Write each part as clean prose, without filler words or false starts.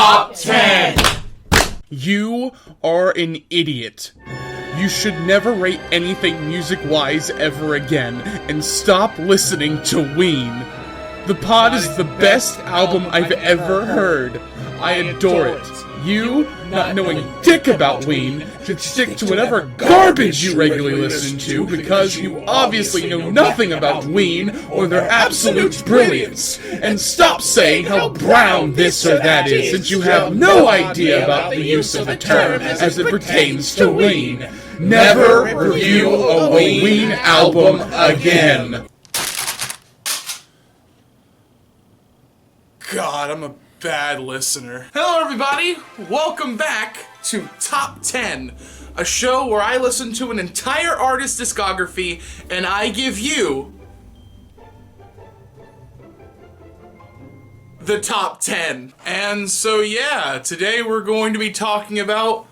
Top 10! You are an idiot. You should never rate anything music-wise ever again, and stop listening to Ween. The Pod is the best album I've ever heard. I adore it. You, not knowing dick about Ween, should stick to whatever garbage you regularly listen to because you obviously know nothing about Ween or their absolute brilliance. And stop saying how brown this or that is, since you have no idea about the use of the term as it pertains to Ween. Never review a Ween album again. God, I'm a bad listener. Hello everybody, welcome back to Top 10, a show where I listen to an entire artist's discography and I give you the top 10. And so yeah, today we're going to be talking about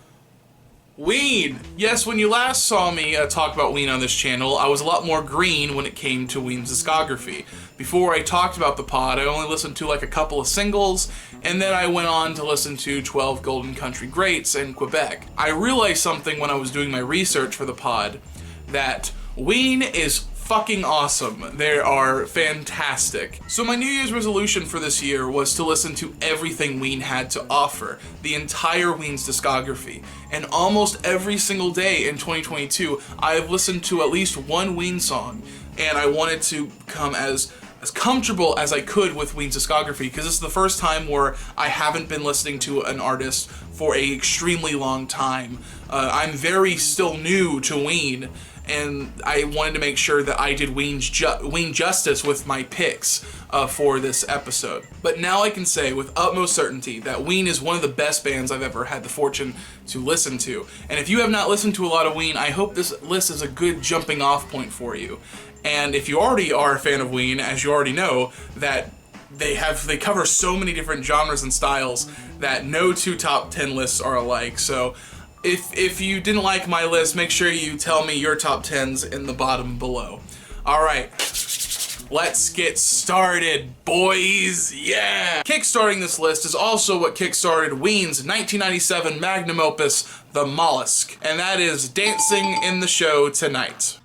Ween. Yes, when you last saw me talk about Ween on this channel, I was a lot more green when it came to Ween's discography. Before I talked about the pod, I only listened to like a couple of singles, and then I went on to listen to 12 Golden Country Greats and Quebec. I realized something when I was doing my research for the pod, that Ween is fucking awesome. They are fantastic. So my New Year's resolution for this year was to listen to everything Ween had to offer, the entire Ween's discography. And almost every single day in 2022, I have listened to at least one Ween song, and I wanted to become as comfortable as I could with Ween's discography, because this is the first time where I haven't been listening to an artist for a extremely long time. I'm very still new to Ween, and I wanted to make sure that I did Ween justice with my picks for this episode. But now I can say with utmost certainty that Ween is one of the best bands I've ever had the fortune to listen to. And if you have not listened to a lot of Ween, I hope this list is a good jumping off point for you. And if you already are a fan of Ween, as you already know, that they cover so many different genres and styles that no two top 10 lists are alike. So if you didn't like my list, make sure you tell me your top 10s in the bottom below. Alright, let's get started, boys, yeah! Kickstarting this list is also what kickstarted Ween's 1997 magnum opus, The Mollusk, and that is Dancing in the Show Tonight.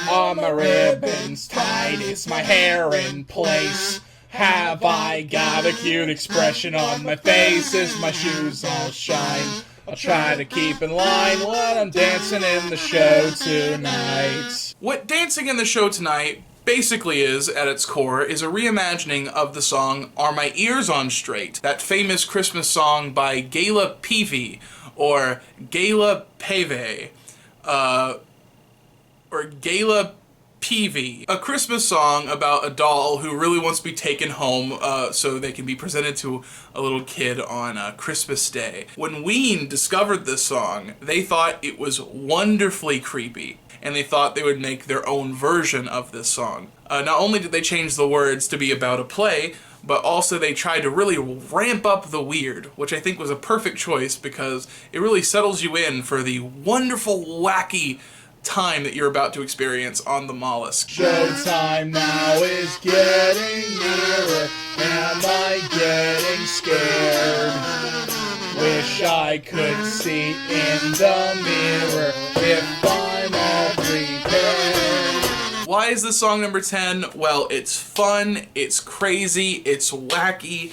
Are my ribbons tight? Is my hair in place? Have I got a cute expression on my face? Is my shoes all shine? I'll try to keep in line when I'm dancing in the show tonight. What Dancing in the Show Tonight basically is, at its core, is a reimagining of the song Are My Ears On Straight, that famous Christmas song by Gala Peavy, or Gala Pave, or Gala Peavy, a Christmas song about a doll who really wants to be taken home so they can be presented to a little kid on Christmas Day. When Ween discovered this song, they thought it was wonderfully creepy, and they thought they would make their own version of this song. Not only did they change the words to be about a play, but also they tried to really ramp up the weird, which I think was a perfect choice because it really settles you in for the wonderful, wacky time that you're about to experience on The Mollusk. Showtime now is getting nearer. Am I getting scared? Wish I could see in the mirror if I'm all prepared. Why is this song number 10? Well, it's fun, it's crazy, it's wacky,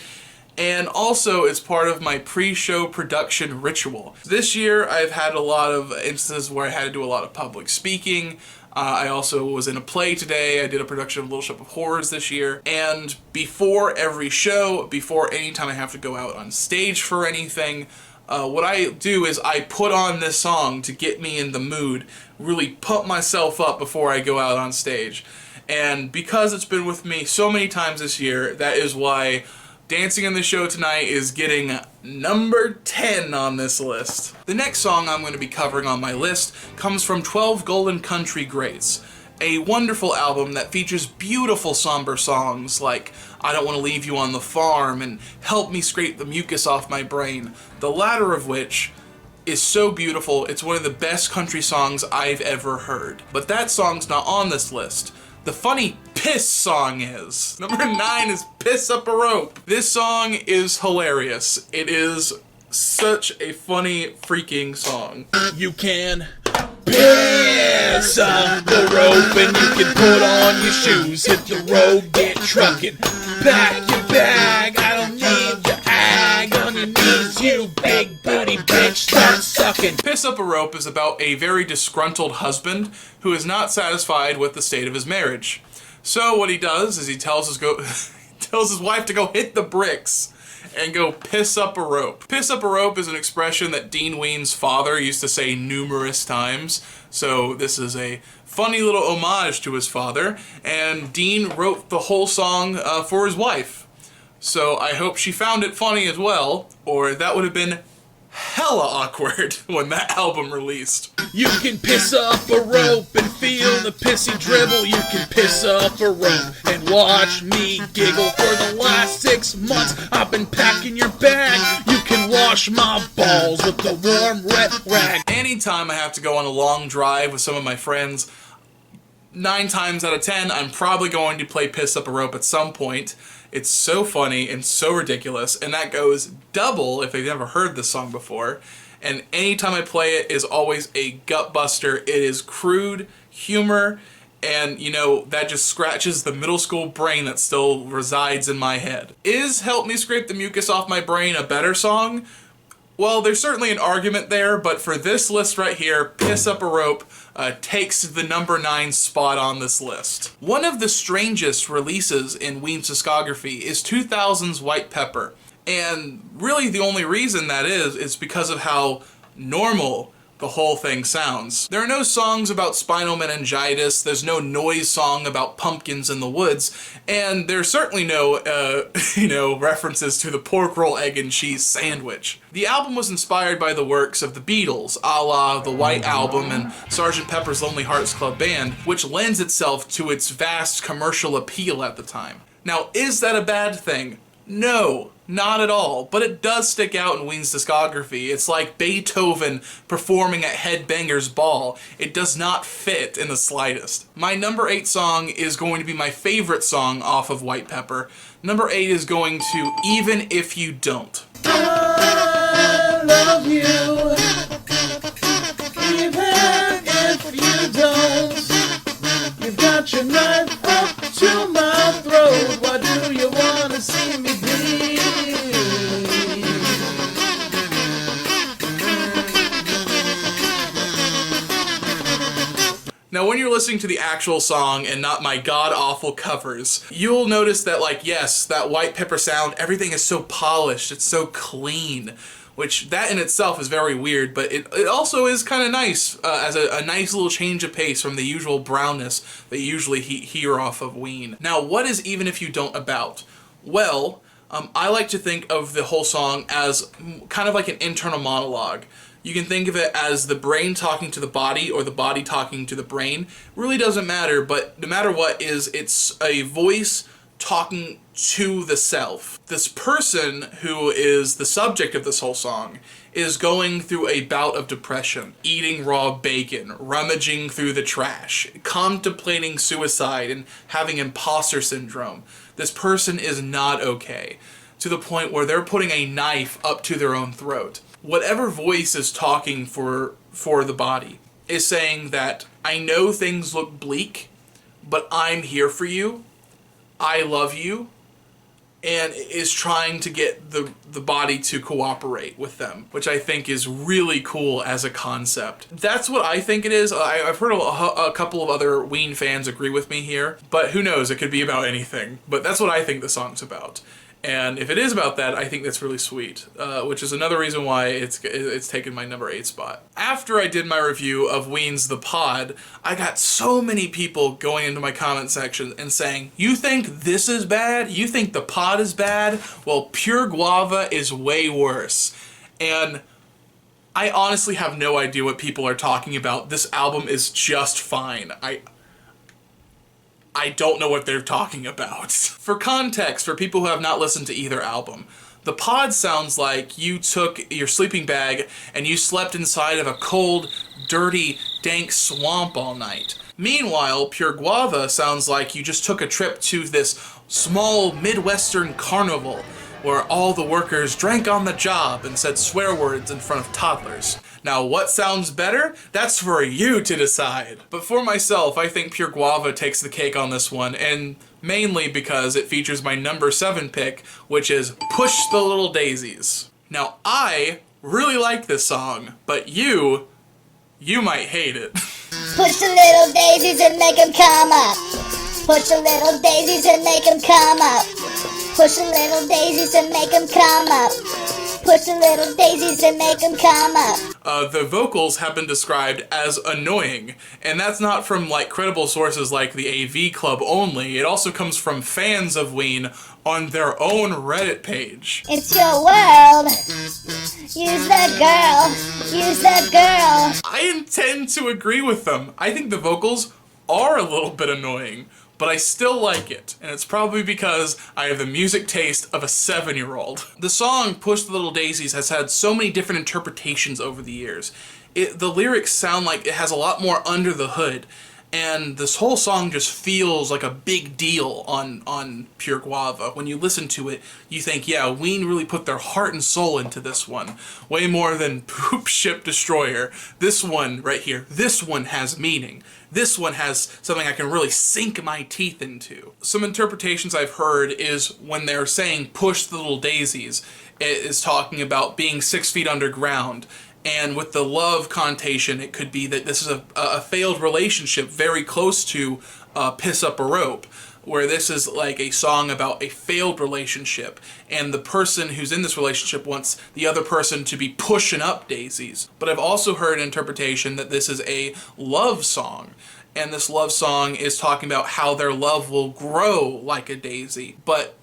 and also it's part of my pre-show production ritual. This year I've had a lot of instances where I had to do a lot of public speaking. I also was in a play today. I did a production of Little Shop of Horrors this year. And before every show, before any time I have to go out on stage for anything, what I do is I put on this song to get me in the mood, really pump myself up before I go out on stage. And because it's been with me so many times this year, that is why Dancing in the Show Tonight is getting number 10 on this list. The next song I'm going to be covering on my list comes from 12 Golden Country Greats, a wonderful album that features beautiful somber songs like I Don't Want to Leave You on the Farm and Help Me Scrape the Mucus Off My Brain, the latter of which is so beautiful. It's one of the best country songs I've ever heard. But that song's not on this list. The funny piss song is. Number 9 is Piss Up a Rope. This song is hilarious. It is such a funny freaking song. You can piss up the rope and you can put on your shoes, hit the road, get trucking, pack your bag, I don't need your ag on your knees, you big booty bitch, start sucking. Piss Up a Rope is about a very disgruntled husband who is not satisfied with the state of his marriage. So what he does is he tells his wife to go hit the bricks and go piss up a rope. Piss up a rope is an expression that Dean Ween's father used to say numerous times, so this is a funny little homage to his father, and Dean wrote the whole song for his wife. So I hope she found it funny as well, or that would have been hella awkward when that album released. You can piss up a rope and feel the pissy dribble. You can piss up a rope and watch me giggle. For the last 6 months, I've been packing your bag. You can wash my balls with the warm wet rag. Anytime I have to go on a long drive with some of my friends, 9 times out of 10, I'm probably going to play Piss Up a Rope at some point. It's so funny and so ridiculous, and that goes double if they've never heard this song before. And anytime I play it is always a gut buster. It is crude humor, and you know, that just scratches the middle school brain that still resides in my head. Is Help Me Scrape the Mucus Off My Brain a better song? Well, there's certainly an argument there, but for this list right here, Piss Up a Rope takes the number 9 spot on this list. One of the strangest releases in Ween's discography is 2000's White Pepper. And really the only reason that is because of how normal the whole thing sounds. There are no songs about spinal meningitis, there's no noise song about pumpkins in the woods, and there's certainly no, references to the pork roll, egg, and cheese sandwich. The album was inspired by the works of the Beatles, a la the White Album and Sgt. Pepper's Lonely Hearts Club Band, which lends itself to its vast commercial appeal at the time. Now, is that a bad thing? No, not at all, but it does stick out in Ween's discography. It's like Beethoven performing at Headbanger's Ball. It does not fit in the slightest. My number 8 song is going to be my favorite song off of White Pepper. Number 8 is going to Even If You Don't. I love you, even if you don't. You've got your knife up to my throat. Why do you wanna see me bleed? Now, when you're listening to the actual song and not my god-awful covers, you'll notice that, like, yes, that White Pepper sound, everything is so polished, it's so clean, which that in itself is very weird, but it also is kind of nice as a nice little change of pace from the usual brownness that you usually hear off of Ween. Now, what is Even If You Don't about? Well, I like to think of the whole song as kind of like an internal monologue. You can think of it as the brain talking to the body or the body talking to the brain. Really doesn't matter, but no matter what, it's a voice talking to the self. This person who is the subject of this whole song is going through a bout of depression, eating raw bacon, rummaging through the trash, contemplating suicide, and having imposter syndrome. This person is not okay, to the point where they're putting a knife up to their own throat. Whatever voice is talking for the body is saying that, I know things look bleak, but I'm here for you, I love you, and is trying to get the body to cooperate with them, which I think is really cool as a concept. That's what I think it is. I've heard a couple of other Ween fans agree with me here, but who knows, it could be about anything. But that's what I think the song's about. And if it is about that, I think that's really sweet, which is another reason why it's taken my number 8 spot. After I did my review of Ween's The Pod, I got so many people going into my comment section and saying, you think this is bad? You think The Pod is bad? Well, Pure Guava is way worse. And I honestly have no idea what people are talking about. This album is just fine. I don't know what they're talking about. For context, for people who have not listened to either album, The Pod sounds like you took your sleeping bag and you slept inside of a cold, dirty, dank swamp all night. Meanwhile, Pure Guava sounds like you just took a trip to this small Midwestern carnival where all the workers drank on the job and said swear words in front of toddlers. Now, what sounds better? That's for you to decide. But for myself, I think Pure Guava takes the cake on this one, and mainly because it features my number 7 pick, which is Push the Little Daisies. Now, I really like this song, but you might hate it. Push the little daisies and make them come up. Push the little daisies and make them come up. Push the little daisies and make them come up. Push the little daisies and make them come up. The vocals have been described as annoying, and that's not from like credible sources like the AV Club only. It also comes from fans of Ween on their own Reddit page. It's your world. Use that girl. Use that girl. I intend to agree with them. I think the vocals are a little bit annoying, but I still like it, and it's probably because I have the music taste of a 7-year-old. The song Push the Little Daisies has had so many different interpretations over the years. The lyrics sound like it has a lot more under the hood, and this whole song just feels like a big deal on Pure Guava. When you listen to it, you think, yeah, Ween really put their heart and soul into this one. Way more than Poop Ship Destroyer. This one right here, this one has meaning. This one has something I can really sink my teeth into. Some interpretations I've heard is when they're saying push the little daisies, it is talking about being 6 feet underground. And with the love connotation, it could be that this is a failed relationship very close to Piss Up a Rope, where this is like a song about a failed relationship, and the person who's in this relationship wants the other person to be pushing up daisies. But I've also heard an interpretation that this is a love song, and this love song is talking about how their love will grow like a daisy. But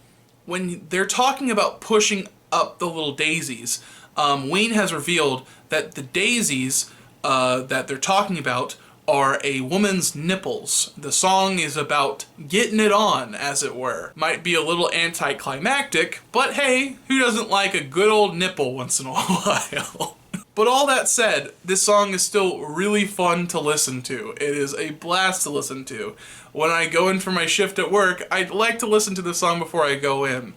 when they're talking about pushing up the little daisies, Ween has revealed that the daisies that they're talking about are a woman's nipples. The song is about getting it on, as it were. Might be a little anticlimactic, but hey, who doesn't like a good old nipple once in a while? But all that said, this song is still really fun to listen to. It is a blast to listen to. When I go in for my shift at work, I like to listen to this song before I go in,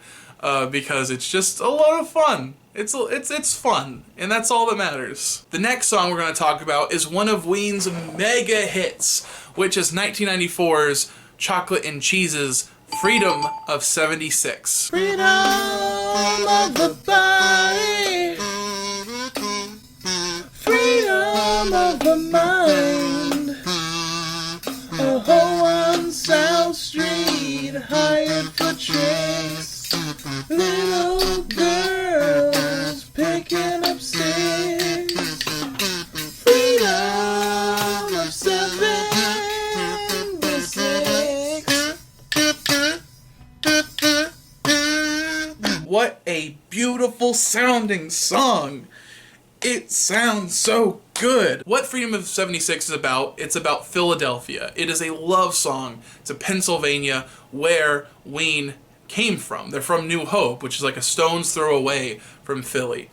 because it's just a lot of fun. It's fun, and that's all that matters. The next song we're going to talk about is one of Ween's mega hits, which is 1994's Chocolate and Cheese's Freedom of 76. Freedom of the body, freedom of the mind. A hoe on South Street hired for tricks. Little girls picking up sticks. Freedom of 76. What a beautiful sounding song! It sounds so good. What Freedom of 76 is about, it's about Philadelphia. It is a love song to Pennsylvania, where Ween came from. They're from New Hope, which is like a stone's throw away from Philly.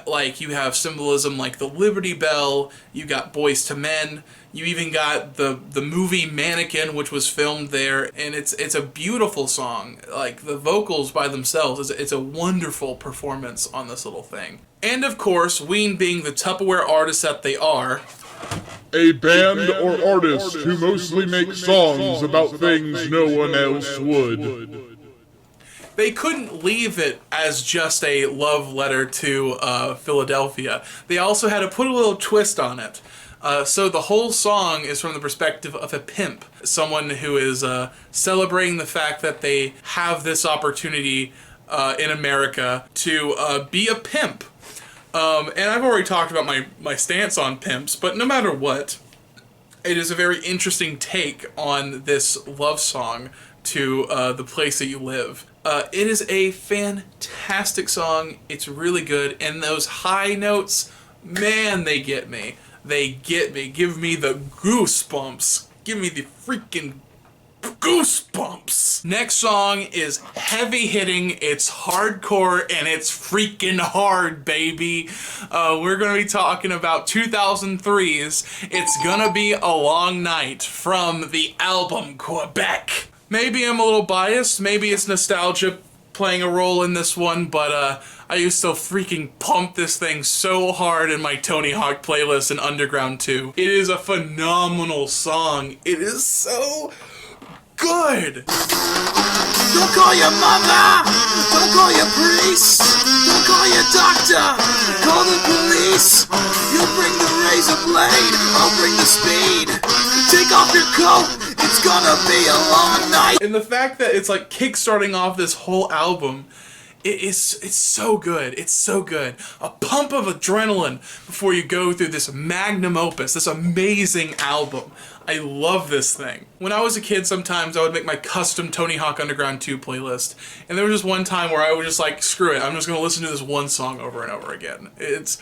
Like, you have symbolism like the Liberty Bell, you got Boys to Men, you even got the movie Mannequin, which was filmed there, and it's a beautiful song. Like, the vocals by themselves, it's a wonderful performance on this little thing. And of course, Ween being the Tupperware artists that they are, a band or artist who mostly makes songs about things no one else would. They couldn't leave it as just a love letter to Philadelphia. They also had to put a little twist on it. So the whole song is from the perspective of a pimp, someone who is celebrating the fact that they have this opportunity in America to be a pimp. And I've already talked about my stance on pimps, but no matter what, it is a very interesting take on this love song to the place that you live. It is a fantastic song. It's really good. And those high notes, man, they get me. They get me. Give me the goosebumps. Give me the freaking goosebumps. Next song is heavy hitting, it's hardcore, and it's freaking hard, baby. We're gonna be talking about 2003's It's Gonna Be a Long Night from the album Quebec. Maybe I'm a little biased, maybe it's nostalgia playing a role in this one, but I used to freaking pump this thing so hard in my Tony Hawk playlist in Underground 2. It is a phenomenal song. It is so good. Don't call your mother! Don't call your priest! Don't call your doctor! Call the police! You'll bring the razor blade, I'll bring the speed! Take off your coat, it's gonna be a long night! And the fact that it's like kickstarting off this whole album, it's so good. It's so good. A pump of adrenaline before you go through this magnum opus, this amazing album. I love this thing. When I was a kid, sometimes I would make my custom Tony Hawk Underground 2 playlist, and there was just one time where I was just like, screw it, I'm just gonna listen to this one song over and over again. It's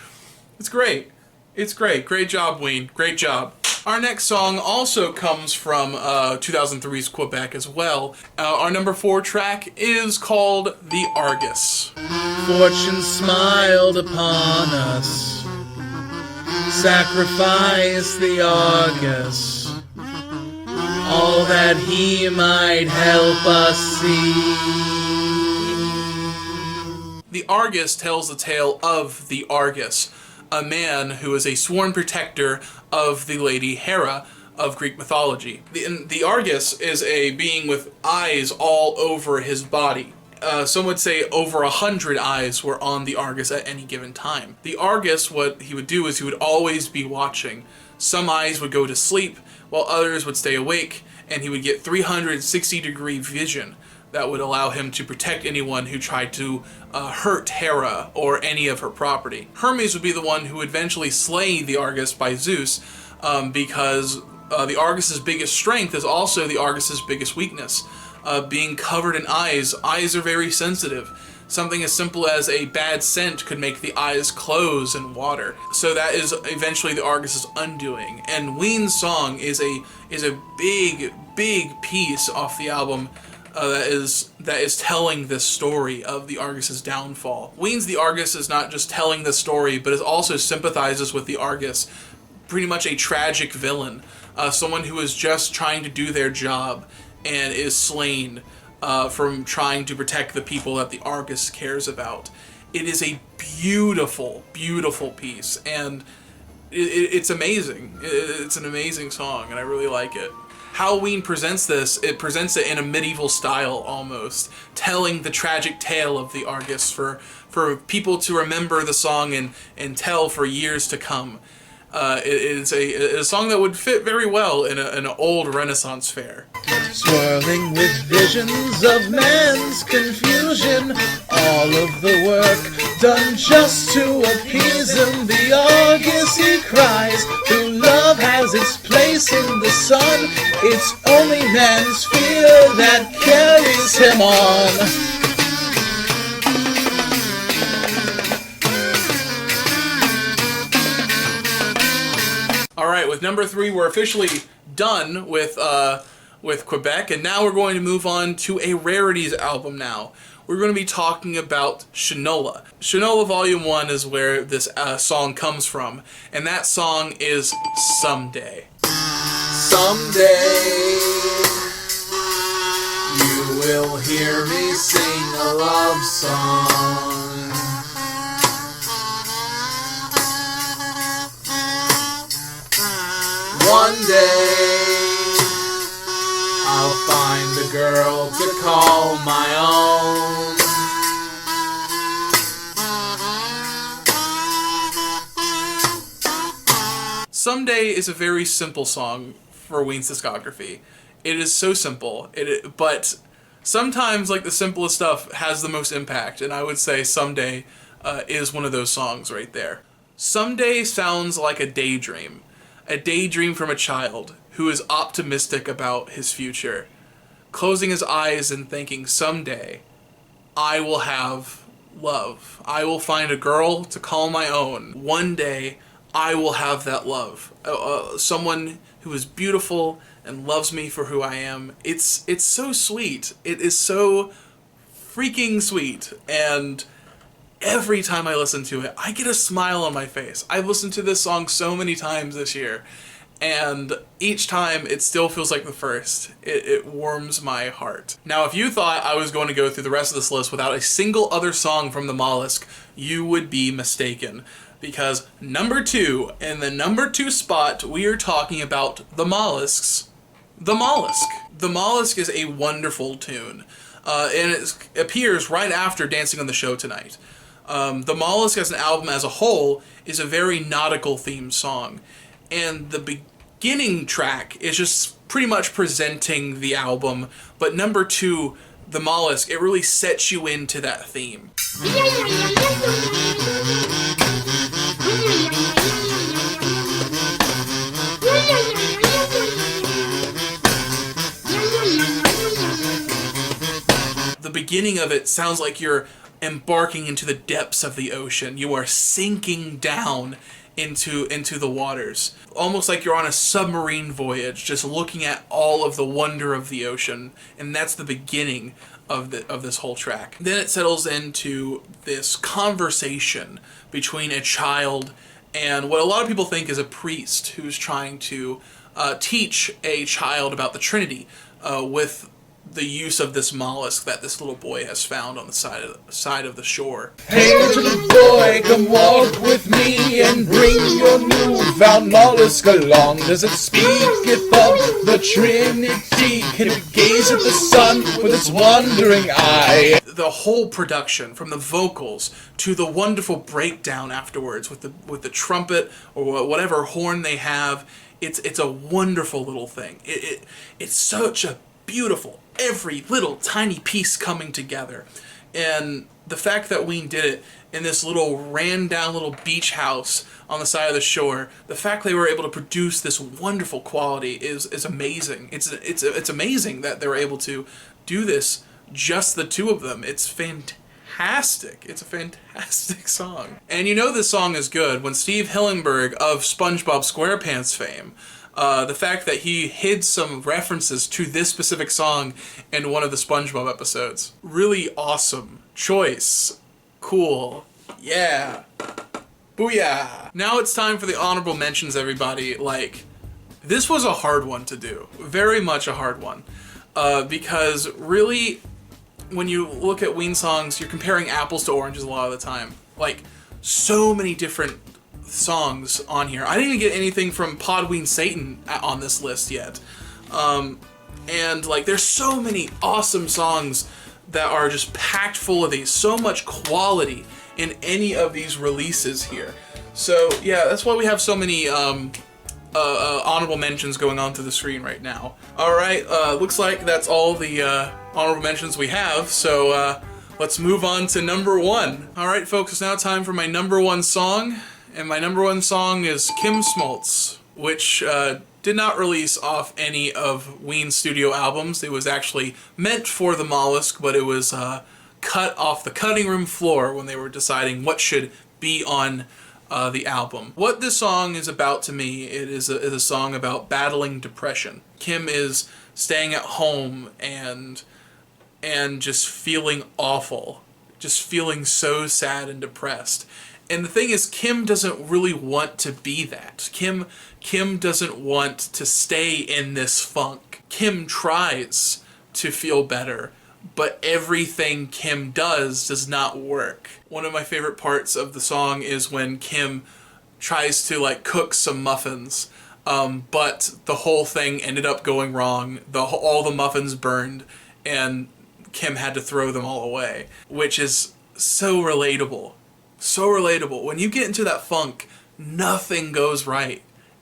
great. It's great. Great job, Ween. Great job. Our next song also comes from 2003's Quebec as well. Our number 4 track is called The Argus. Fortune smiled upon us, sacrificed the Argus, all that he might help us see. The Argus tells the tale of the Argus, a man who is a sworn protector of the lady Hera of Greek mythology. The Argus is a being with eyes all over his body. Some would say over 100 eyes were on the Argus at any given time. The Argus, what he would do is he would always be watching. Some eyes would go to sleep, while others would stay awake, and he would get 360-degree vision that would allow him to protect anyone who tried to hurt Hera or any of her property. Hermes would be the one who would eventually slay the Argus by Zeus, because the Argus's biggest strength is also the Argus's biggest weakness. Being covered in eyes are very sensitive. Something as simple as a bad scent could make the eyes close and water. So that is eventually the Argus's undoing. And Ween's song is a big piece off the album that is telling this story of the Argus's downfall. Ween's The Argus is not just telling the story, but it also sympathizes with the Argus, pretty much a tragic villain, someone who is just trying to do their job and is slain from trying to protect the people that the Argus cares about. It is a beautiful, beautiful piece, and it's amazing. It's an amazing song, and I really like it. How Ween presents this, it presents it in a medieval style almost, telling the tragic tale of the Argus for people to remember the song and tell for years to come. It is a song that would fit very well in an old Renaissance fair. Swirling with visions of man's confusion, all of the work done just to appease him. The Argus, he cries, though love has its place in the sun, it's only man's fear that carries him on. Alright, with number 3, we're officially done with Quebec, and now we're going to move on to a Rarities album now. We're going to be talking about Shinola. Shinola Volume 1 is where this song comes from, and that song is Someday. Someday you will hear me sing a love song. One day I'll find a girl to call my own. Someday is a very simple song for Ween's discography. It is so simple, but sometimes like the simplest stuff has the most impact, and I would say Someday is one of those songs right there. Someday sounds like a daydream from a child who is optimistic about his future, closing his eyes and thinking, someday I will have love. I will find a girl to call my own. One day I will have that love. Someone who is beautiful and loves me for who I am. It's so sweet. It is so freaking sweet. And every time I listen to it, I get a smile on my face. I've listened to this song so many times this year, and each time it still feels like the first. It warms my heart. Now, if you thought I was going to go through the rest of this list without a single other song from the Mollusk, you would be mistaken. Because number 2, in the number 2 spot, we are talking about the Mollusks. The Mollusk. The Mollusk is a wonderful tune. And it appears right after Dancing on the Show Tonight. The Mollusk as an album as a whole is a very nautical themed song. And the beginning track is just pretty much presenting the album. But number 2, the Mollusk, it really sets you into that theme. The beginning of it sounds like you're embarking into the depths of the ocean. You are sinking down into the waters. Almost like you're on a submarine voyage, just looking at all of the wonder of the ocean. And that's the beginning of this whole track. Then it settles into this conversation between a child and what a lot of people think is a priest who's trying to teach a child about the Trinity with the use of this mollusk that this little boy has found on the side of the shore. Hey, little boy, come walk with me and bring your newfound mollusk along. Does it speaketh of the Trinity? Can it gaze at the sun with its wandering eye? The whole production, from the vocals to the wonderful breakdown afterwards with the trumpet or whatever horn they have, it's a wonderful little thing. It's such a beautiful, every little tiny piece coming together. And the fact that Ween did it in this little ran down little beach house on the side of the shore, the fact they were able to produce this wonderful quality is amazing. It's amazing that they were able to do this, just the two of them. It's fantastic. It's a fantastic song. And you know this song is good when Steve Hillenburg of SpongeBob SquarePants fame, the fact that he hid some references to this specific song in one of the SpongeBob episodes. Really awesome choice. Cool. Yeah. Booyah. Now it's time for the honorable mentions, everybody. Like, this was a hard one to do. Very much a hard one. Because really, when you look at Ween songs, you're comparing apples to oranges a lot of the time. Like, so many different songs on here. I didn't even get anything from Podween Satan on this list yet. And like, there's so many awesome songs that are just packed full of these. So much quality in any of these releases here. So yeah, that's why we have so many honorable mentions going on through the screen right now. Alright, looks like that's all the honorable mentions we have, so let's move on to number 1. Alright folks, it's now time for my number 1 song, and my number 1 song is Kim Smoltz, which did not release off any of Ween's studio albums. It was actually meant for the Mollusk, but it was cut off the cutting room floor when they were deciding what should be on the album. What this song is about to me, it is a song about battling depression. Kim is staying at home and just feeling awful, just feeling so sad and depressed. And the thing is, Kim doesn't really want to be that. Kim doesn't want to stay in this funk. Kim tries to feel better, but everything Kim does not work. One of my favorite parts of the song is when Kim tries to like cook some muffins, but the whole thing ended up going wrong. All the muffins burned, and Kim had to throw them all away, which is so relatable. So relatable. When you get into that funk, nothing goes right.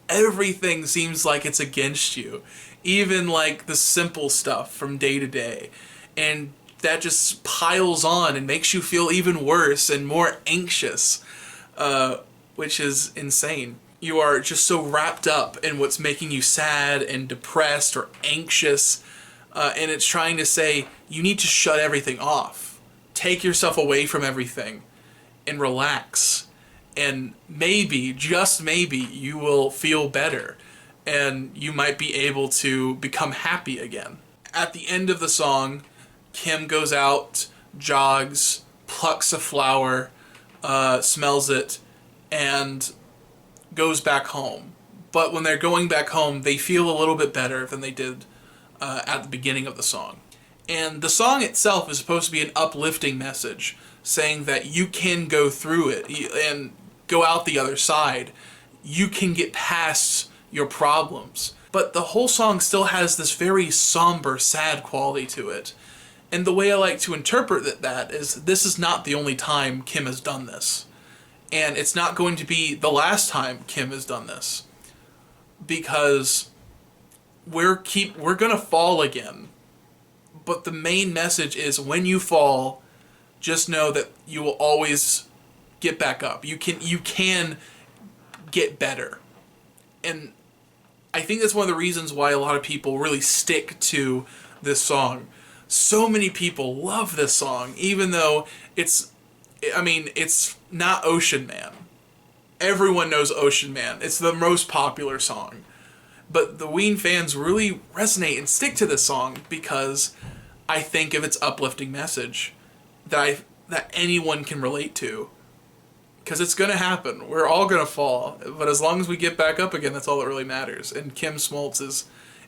Everything seems like it's against you. Even like the simple stuff from day to day. And that just piles on and makes you feel even worse and more anxious, which is insane. You are just so wrapped up in what's making you sad and depressed or anxious, and it's trying to say, you need to shut everything off. Take yourself away from everything and relax and maybe, just maybe, you will feel better and you might be able to become happy again. At the end of the song, Kim goes out, jogs, plucks a flower, smells it, and goes back home. But when they're going back home, they feel a little bit better than they did at the beginning of the song. And the song itself is supposed to be an uplifting message, saying that you can go through it and go out the other side. You can get past your problems. But the whole song still has this very somber, sad quality to it. And the way I like to interpret that is this is not the only time Kim has done this. And it's not going to be the last time Kim has done this. Because we're gonna fall again. But the main message is when you fall, just know that you will always get back up. You can get better. And I think that's one of the reasons why a lot of people really stick to this song. So many people love this song, even though it's not Ocean Man. Everyone knows Ocean Man. It's the most popular song. But the Ween fans really resonate and stick to this song because I think of its uplifting message that anyone can relate to. Because it's going to happen. We're all going to fall. But as long as we get back up again, that's all that really matters. And Kim Smoltz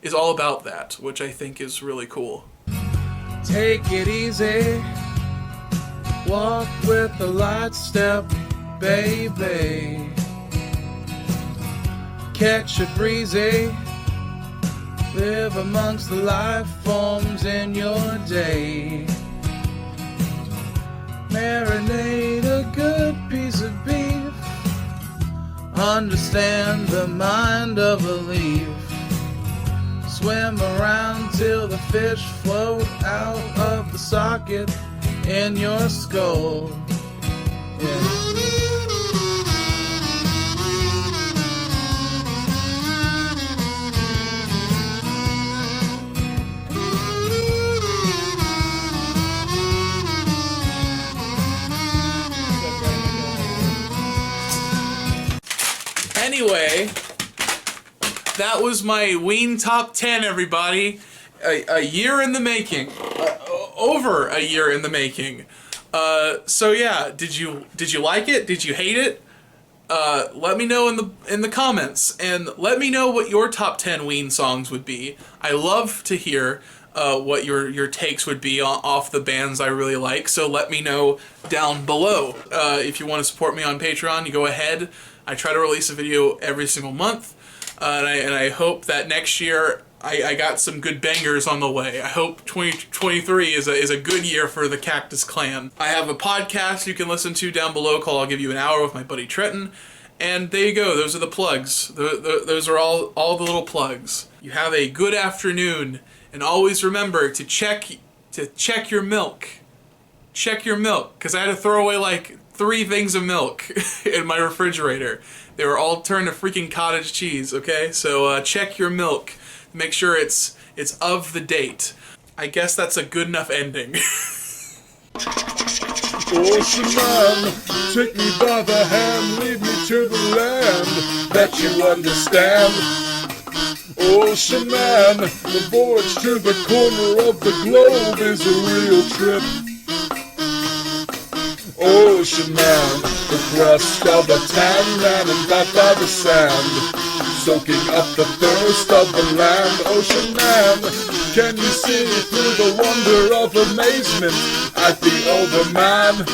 is all about that, which I think is really cool. Take it easy. Walk with a light step, baby. Catch it breezy. Live amongst the life forms in your day. Marinate a good piece of beef. Understand the mind of a leaf. Swim around till the fish float out of the socket in your skull. Yeah. Anyway, that was my Ween Top 10, everybody. A year in the making. Over a year in the making. So yeah, did you like it? Did you hate it? Let me know in the comments, and let me know what your top 10 Ween songs would be. I love to hear what your takes would be off the bands I really like, so let me know down below. If you want to support me on Patreon, you go ahead. I try to release a video every single month, and I hope that next year I got some good bangers on the way. I hope 2023 is a good year for the Cactus Clan. I have a podcast you can listen to down below called I'll Give You an Hour with my buddy Trenton. And there you go. Those are the plugs. Those are all the little plugs. You have a good afternoon, and always remember to check your milk. Check your milk, because I had to throw away like 3 things of milk in my refrigerator. They were all turned to freaking cottage cheese. Okay, so check your milk. Make sure it's of the date. I guess that's a good enough ending. Ocean man, take me by the hand, lead me to the land that you understand. Ocean man, the voyage to the corner of the globe is a real trip. Ocean man, the crust of a tan man and back by the sand, soaking up the thirst of the land. Ocean man, can you see through the wonder of amazement at the older man?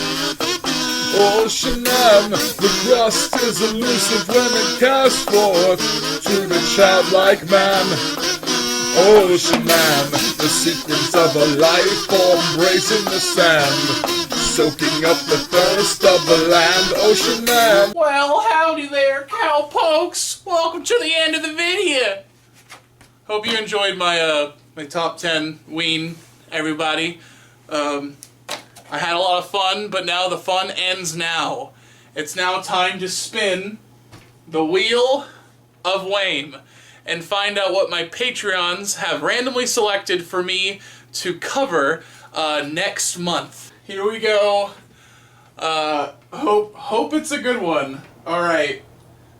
Ocean man, the crust is elusive when it casts forth to the childlike man. Ocean man, the secrets of a life form bracing the sand, soaking up the thirst of the land. Ocean man. Well, howdy there, cowpokes. Welcome to the end of the video. Hope you enjoyed my my top 10 Ween, everybody. I had a lot of fun, but now the fun ends now. It's now time to spin the wheel of Wayne and find out what my Patreons have randomly selected for me to cover next month. Here we go. Hope Hope it's a good one. All right.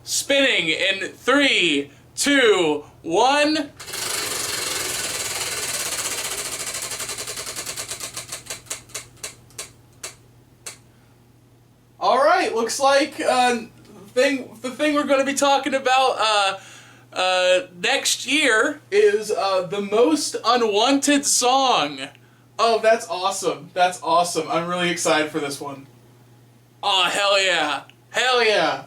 Spinning in 3, 2, 1. All right. Looks like the thing we're going to be talking about next year is the most unwanted song. Oh, that's awesome. That's awesome. I'm really excited for this one. Oh, hell yeah. Hell yeah.